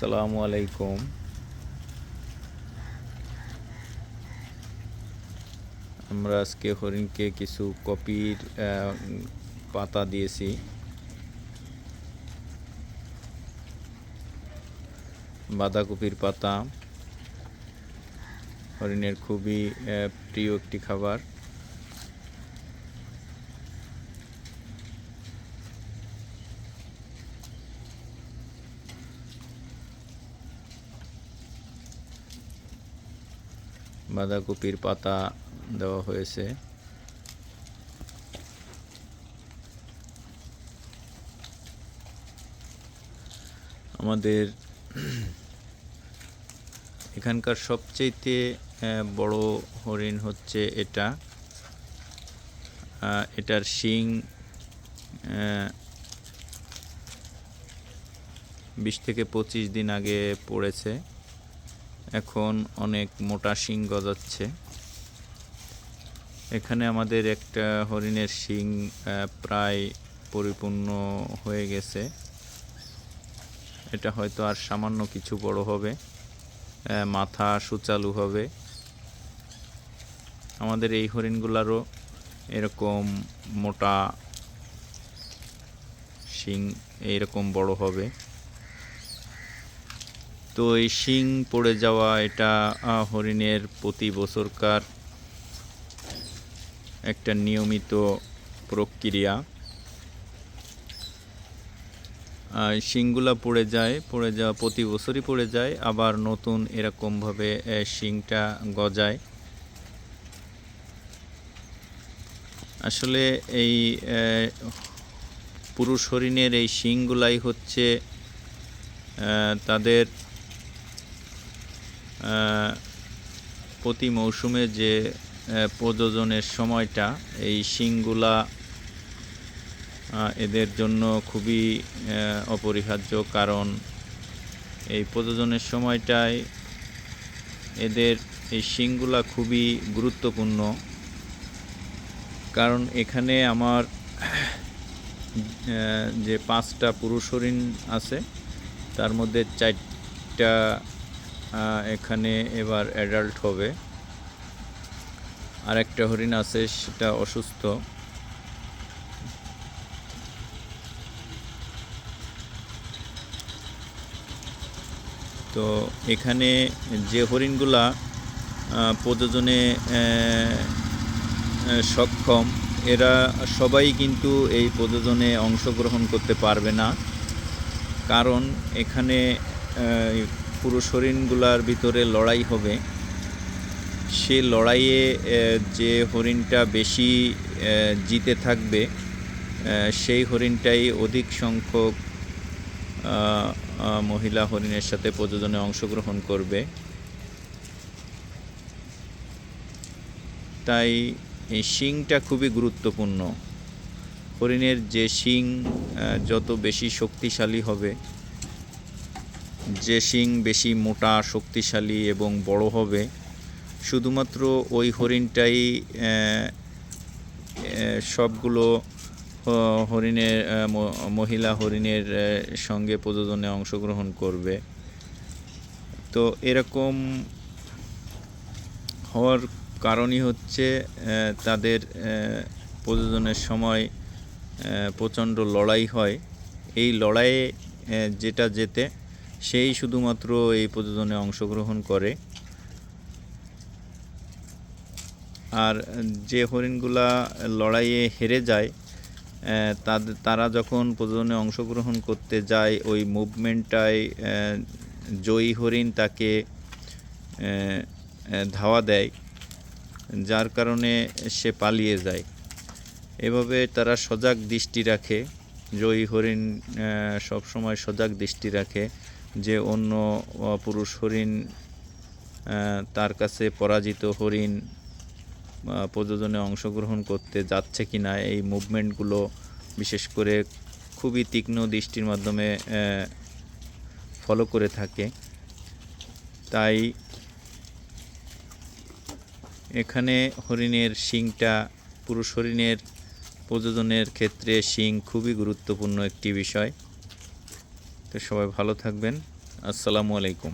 আসসালামু আলাইকুম। আমরা আজকে হরিণকে কিছু কপির পাতা দিয়েছি। বাঁধাকপির পাতা হরিণের খুবই প্রিয় একটি খাবার। বাঁধাকপির পাতা দেওয়া হয়েছে। আমাদের এখানকার সবচেয়ে বড় হরিণ হচ্ছে এটা। এটার শিং 20 থেকে 25 দিন আগে পড়েছে। এখন অনেক মোটা শিং গজাচ্ছে। এখানে আমাদের একটা হরিণের শিং প্রায় পরিপূর্ণ হয়ে গেছে। এটা হয়তো আর সামান্য কিছু বড় হবে, মাথা সুচালু হবে। আমাদের এই হরিণগুলারও এরকম মোটা শিং এইরকম বড় হবে। তো এই শিং পড়ে যাওয়া এটা হরিণের প্রতি বছরকার একটা নিয়মিত প্রক্রিয়া। শিংগুলা পড়ে যাওয়া প্রতি বছরই পড়ে যায়, আবার নতুন এরকমভাবে শিংটা গজায়। আসলে এই পুরুষ হরিণের এই শিংগুলাই হচ্ছে তাদের প্রতি মৌসুমে যে প্রজননের সময়টা, এই শিংগুলা এদের জন্য খুবই অপরিহার্য। কারণ এই প্রজননের সময়টায় এদের এই শিংগুলা খুবই গুরুত্বপূর্ণ। কারণ এখানে আমার যে 5টা পুরুষ হরিণ আছে, তার মধ্যে 4টা এখানে এবার অ্যাডাল্ট হবে। আর একটা হরিণ আছে, সেটা অসুস্থ। তো এখানে যে হরিণগুলা প্রজননে সক্ষম, এরা সবাই কিন্তু এই প্রজননে অংশগ্রহণ করতে পারবে না। কারণ এখানে পুরুষ হরিণগুলার ভিতরে লড়াই হবে। সে লড়াইয়ে যে হরিণটা বেশি জিতে থাকবে, সেই হরিণটাই অধিক সংখ্যক মহিলা হরিণের সাথে প্রজননে অংশগ্রহণ করবে। তাই এই শিংটা খুবই গুরুত্বপূর্ণ। হরিণের যে শিং যত বেশি শক্তিশালী হবে, যে শিং বেশি মোটা, শক্তিশালী এবং বড় হবে, শুধুমাত্র ওই হরিণটাই সবগুলো হরিণের মহিলা হরিণের সঙ্গে প্রজননে অংশগ্রহণ করবে। তো এরকম হওয়ার কারণই হচ্ছে তাদের প্রজননের সময় প্রচণ্ড লড়াই হয়। এই লড়াইয়ে যেটা জেতে, সেই শুধুমাত্র এই প্রজননে অংশগ্রহণ করে। আর যে হরিণগুলা লড়াইয়ে হেরে যায়, তারা যখন প্রজননে অংশগ্রহণ করতে যায়, ওই মুভমেন্টটায় জয়ী হরিণ তাকে ধাওয়া দেয়, যার কারণে সে পালিয়ে যায়। এভাবে তারা সজাগ দৃষ্টি রাখে। জয়ী হরিণ সবসময় সজাগ দৃষ্টি রাখে যে অন্য পুরুষ হরিণ তার কাছে পরাজিত হরিণ প্রজননে অংশগ্রহণ করতে যাচ্ছে কিনা। এই মুভমেন্টগুলো বিশেষ করে খুবই তীক্ষ্ণ দৃষ্টির মাধ্যমে ফলো করে থাকে। তাই এখানে হরিণের শিংটা, পুরুষ হরিণের প্রজননের ক্ষেত্রে শিং খুবই গুরুত্বপূর্ণ একটি বিষয়। তো সবাই ভালো থাকবেন। আসসালামু আলাইকুম।